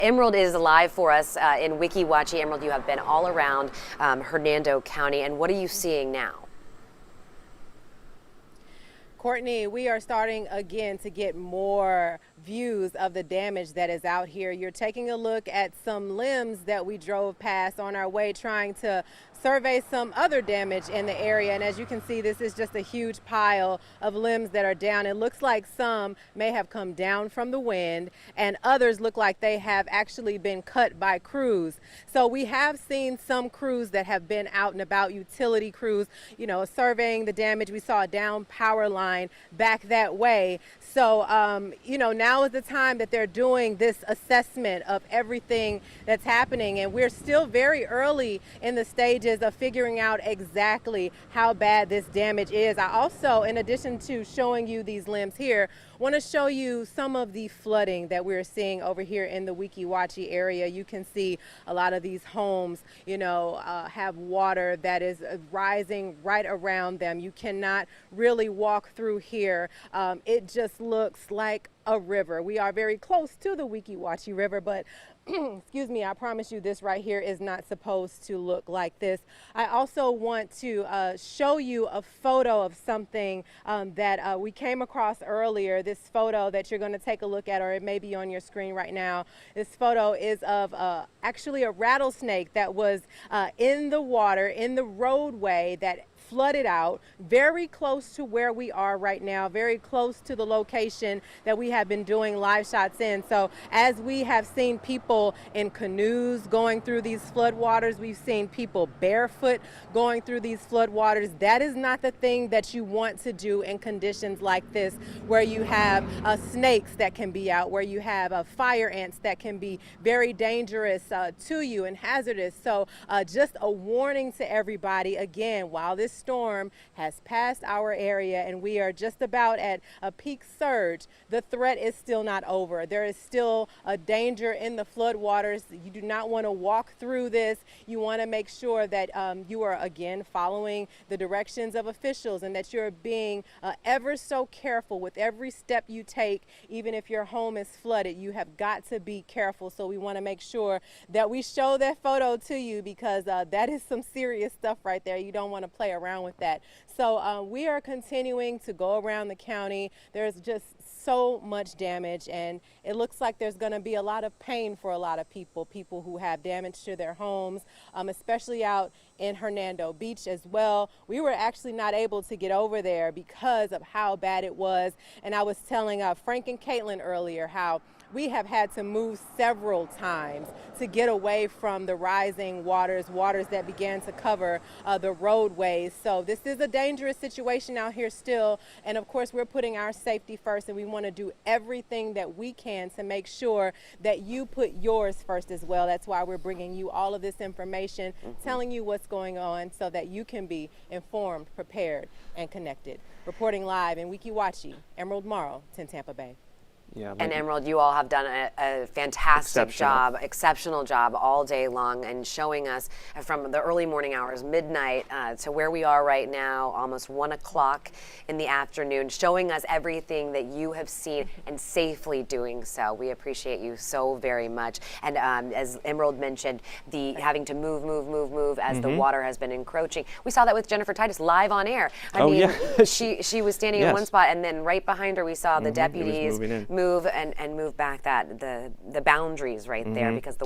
Emerald is live for us in Weeki Wachee. Emerald, you have been all around Hernando County, and what are you seeing now? Courtney, we are starting again to get more views of the damage that is out here. You're taking a look at some limbs that we drove past on our way trying to survey some other damage in the area. And as you can see, this is just a huge pile of limbs that are down. It looks like some may have come down from the wind and others look like they have actually been cut by crews. So we have seen some crews that have been out and about, utility crews, you know, surveying the damage. We saw a down power line back that way. So, you know, now is the time that they're doing this assessment of everything that's happening. And we're still very early in the stages of figuring out exactly how bad this damage is. I also, in addition to showing you these limbs here, want to show you some of the flooding that we're seeing over here in the Weeki Wachee area. You can see a lot of these homes, you know, have water that is rising right around them. You cannot really walk through here. It just looks like a river. We are very close to the Weeki Wachee River, but excuse me, I promise you this right here is not supposed to look like this. I also want to show you a photo of something that we came across earlier. This photo that you're going to take a look at, or it may be on your screen right now. This photo is of actually a rattlesnake that was in the water, in the roadway that flooded out very close to where we are right now, very close to the location that we have been doing live shots in. So as we have seen people in canoes going through these floodwaters, we've seen people barefoot going through these floodwaters. That is not the thing that you want to do in conditions like this, where you have snakes that can be out, where you have fire ants that can be very dangerous to you and hazardous. So just a warning to everybody, again, while this storm has passed our area and we are just about at a peak surge, the threat is still not over. There is still a danger in the floodwaters. You do not want to walk through this. You want to make sure that you are, again, following the directions of officials and that you're being ever so careful with every step you take. Even if your home is flooded, you have got to be careful. So we want to make sure that we show that photo to you, because that is some serious stuff right there. You don't want to play around with that. So we are continuing to go around the county. There's just so much damage, and it looks like there's going to be a lot of pain for a lot of people who have damage to their homes, especially out in Hernando Beach as well. We were actually not able to get over there because of how bad it was, and I was telling Frank and Caitlin earlier how we have had to move several times to get away from the rising waters that began to cover the roadways. So this is a dangerous situation out here still, and of course we're putting our safety first, and we want to do everything that we can to make sure that you put yours first as well. That's why we're bringing you all of this information, telling you what's going on so that you can be informed, prepared, and connected. Reporting live in Weeki Wachee, Emerald Morrow, 10 Tampa Bay. Yeah, and Emerald, you all have done a fantastic job, exceptional job all day long, and showing us from the early morning hours, midnight, to where we are right now, almost 1 o'clock in the afternoon, showing us everything that you have seen and safely doing so. We appreciate you so very much. And as Emerald mentioned, the having to move as the water has been encroaching. We saw that with Jennifer Titus live on air. I mean, she was standing in one spot, and then right behind her we saw the deputies move and move back the boundaries right there, because the